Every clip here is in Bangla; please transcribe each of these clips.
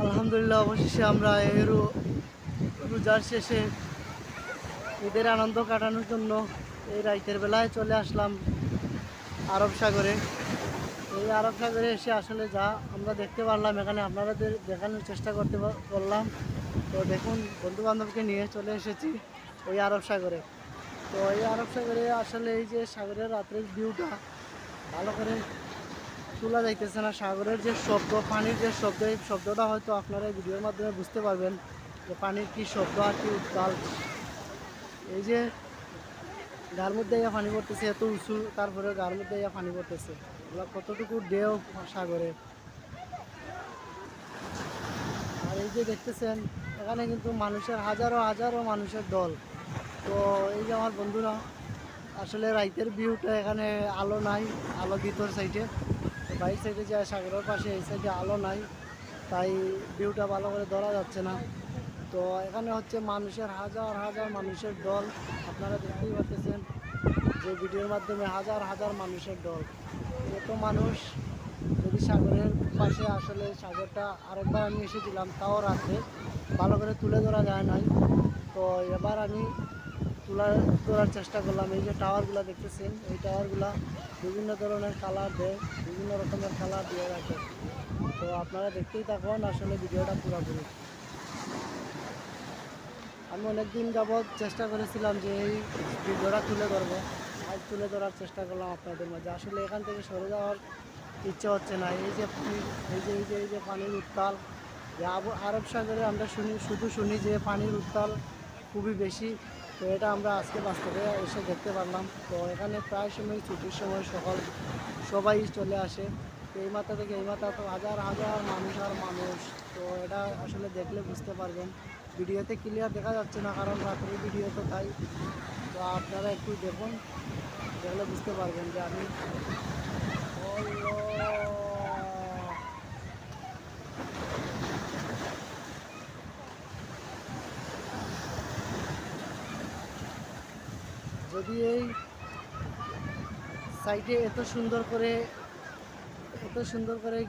আলহামদুলিল্লাহ, অবশেষে আমরা এই রোজার শেষে ঈদের আনন্দ কাটানোর জন্য এই রাতের বেলায় চলে আসলাম আরব সাগরে। এই আরব সাগরে এসে আসলে যা আমরা দেখতে পারলাম, এখানে আপনাদের দেখানোর চেষ্টা করলাম। তো দেখুন, বন্ধু বান্ধবকে নিয়ে চলে এসেছি ওই আরব সাগরে। তো এই আরব সাগরে আসলে এই যে সাগরের রাত্রের ভিউটা ভালো করে তোলা যাইতেছে না। সাগরের যে শব্দ, পানির যে শব্দ, এই শব্দটা হয়তো আপনারা এই ভিডিওর মাধ্যমে বুঝতে পারবেন যে পানির কী শব্দ আর কি উত্তাল। এই যে গার মধ্যে ইয়া পানি পড়তেছে, এত উঁচু, তারপরে গার মধ্যে ইয়া পানি পড়তেছে, এগুলো কতটুকু ঢেউ সাগরে। আর এই যে দেখতেছেন, এখানে কিন্তু মানুষের হাজারো হাজারো মানুষের দল। তো এই যে আমার বন্ধুরা, আসলে রাইতের ভিউটা এখানে আলো নাই, আলো ভিতর সাইডে, বাইর সাইডে যায় সাগরের পাশে, এই সাইডে আলো নাই, তাই ভিউটা ভালো করে ধরা যাচ্ছে না। তো এখানে হচ্ছে মানুষের হাজার হাজার মানুষের দল, আপনারা দেখতেই পাচ্ছেন যে ভিডিওর মাধ্যমে হাজার হাজার মানুষের দল। এত মানুষ, যদি সাগরের পাশে, আসলে সাগরটা আরেকবার আমি এসেছিলাম, তাও রাত্রে ভালো করে তুলে ধরা যায় নাই। তো এবার আমি তোলার চেষ্টা করলাম। এই যে টাওয়ারগুলো দেখতেছেন, এই টাওয়ারগুলো বিভিন্ন ধরনের কালার দেয়, বিভিন্ন রকমের কালার দিয়ে রাখে। তো আপনারা দেখতেই থাকুন আসলে ভিডিওটা পুরোপুরি। আমি অনেক দিন যাবৎ চেষ্টা করেছিলাম যে এই ভিডিওটা তুলে ধরবো, আজ তুলে ধরার চেষ্টা করলাম আপনাদের মাঝে। আসলে এখান থেকে সরে যাওয়ার ইচ্ছে হচ্ছে না। এই যে এই যে পানির উত্তাল, যে আরব সাগরে আমরা শুধু শুনি যে পানির উত্তাল খুবই বেশি। তো এটা আমরা আজকে বাস্তবে এসে দেখতে পারলাম। তো এখানে প্রায় সময় ছুটির সময় সবাই চলে আসে। তো এই মাথা থেকে এই মাথা তো হাজার হাজার মানুষ আর মানুষ। তো এটা আসলে দেখলে বুঝতে পারবেন। ভিডিওতে ক্লিয়ার দেখা যাচ্ছে না, কারণ রাত্রের ভিডিও তো তাই। তো আপনারা একটু দেখুন, দেখলে বুঝতে পারবেন যে আমি যদি এই সাইটে এত সুন্দর করে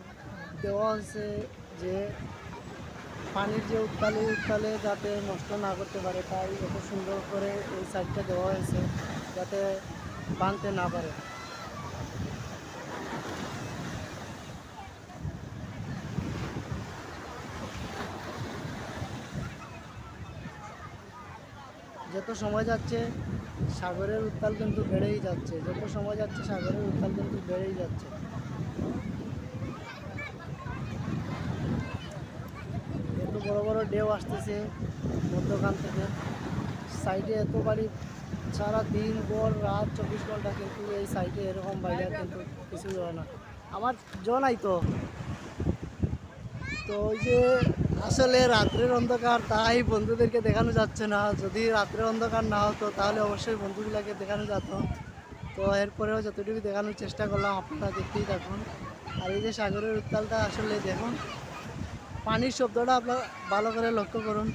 দেওয়া হয়েছে যে পানির যে উত্তালে যাতে নষ্ট না করতে পারে, তাই এত সুন্দর করে এই সাইডটা দেওয়া হয়েছে যাতে ভাঙতে না পারে। যত সময় যাচ্ছে সাগরের উত্তাল কিন্তু বেড়েই যাচ্ছে, যত সময় যাচ্ছে সাগরের উত্তাল কিন্তু বেড়েই যাচ্ছে। এত বড় বড় ঢেউ আসতেছে মধ্যখান থেকে, সাইডে এত বাড়ি, সারা দিন ভর রাত 24 ঘন্টা কিন্তু এই সাইডে এরকম বাইরে কিন্তু কিছুই হয় না। আমার নাই তো। তো ওই যে আসলে রাত্রের অন্ধকার, তাই বন্ধুদেরকে দেখানো যাচ্ছে না। যদি রাত্রের অন্ধকার না হতো তাহলে অবশ্যই বন্ধুগুলোকে দেখানো যেত। তো এরপরেও যতটুকু দেখানোর চেষ্টা করলাম, আপনারা দেখতেই থাকুন। আর এই যে সাগরের উত্তালটা আসলে দেখুন, পানির শব্দটা আপনারা ভালো করে লক্ষ্য করুন।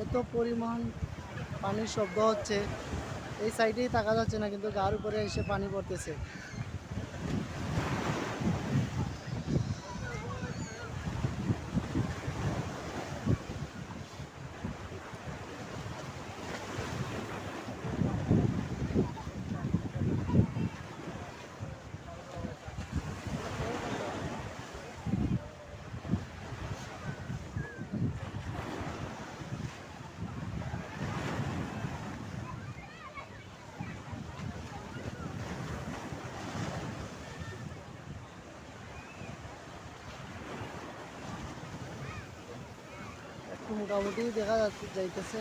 এত পরিমাণ পানির শব্দ হচ্ছে, এই সাইডেই তাকা যাচ্ছে না, কিন্তু গার উপরে এসে পানি পড়তেছে। একটু মোটামুটি দেখা যাইতেছে।